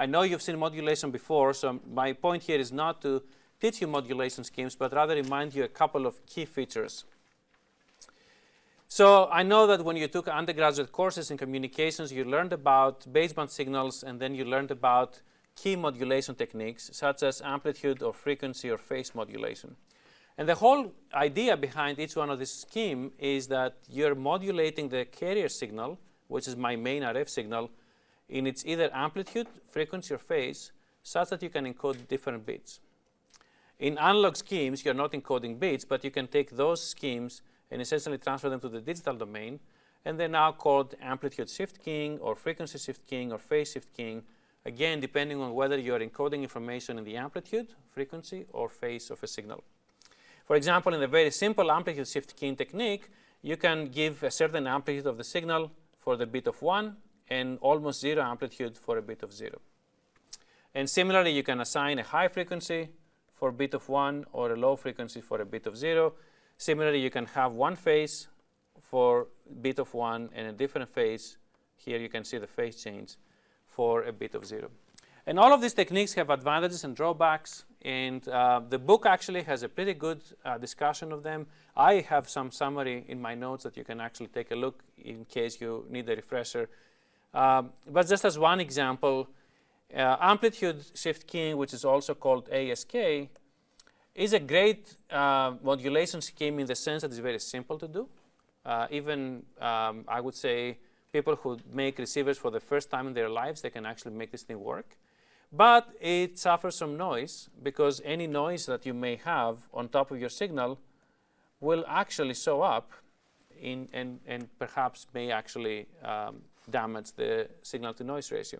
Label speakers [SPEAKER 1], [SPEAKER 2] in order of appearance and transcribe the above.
[SPEAKER 1] know you've seen modulation before, so my point here is not to teach you modulation schemes, but rather remind you a couple of key features. So I know that when you took undergraduate courses in communications, you learned about baseband signals, and then you learned about key modulation techniques, such as amplitude or frequency or phase modulation. And the whole idea behind each one of this scheme is that you're modulating the carrier signal, which is my main RF signal, in its either amplitude, frequency, or phase, such that you can encode different bits. In analog schemes, you're not encoding bits, but you can take those schemes and essentially transfer them to the digital domain, and they're now called amplitude shift keying, or frequency shift keying, or phase shift keying, again, depending on whether you're encoding information in the amplitude, frequency, or phase of a signal. For example, in the very simple amplitude shift keying technique, you can give a certain amplitude of the signal for the bit of 1 and almost 0 amplitude for a bit of 0. And similarly, you can assign a high frequency for a bit of 1 or a low frequency for a bit of 0. Similarly, you can have one phase for a bit of 1 and a different phase. Here you can see the phase change for a bit of 0. And all of these techniques have advantages and drawbacks, and the book actually has a pretty good discussion of them. I have some summary in my notes that you can actually take a look in case you need a refresher. But just as one example, amplitude shift keying, which is also called ASK, is a great modulation scheme in the sense that it's very simple to do. Even, I would say, people who make receivers for the first time in their lives, they can actually make this thing work. But it suffers from noise, because any noise that you may have on top of your signal will actually show up and perhaps may actually damage the signal to noise ratio.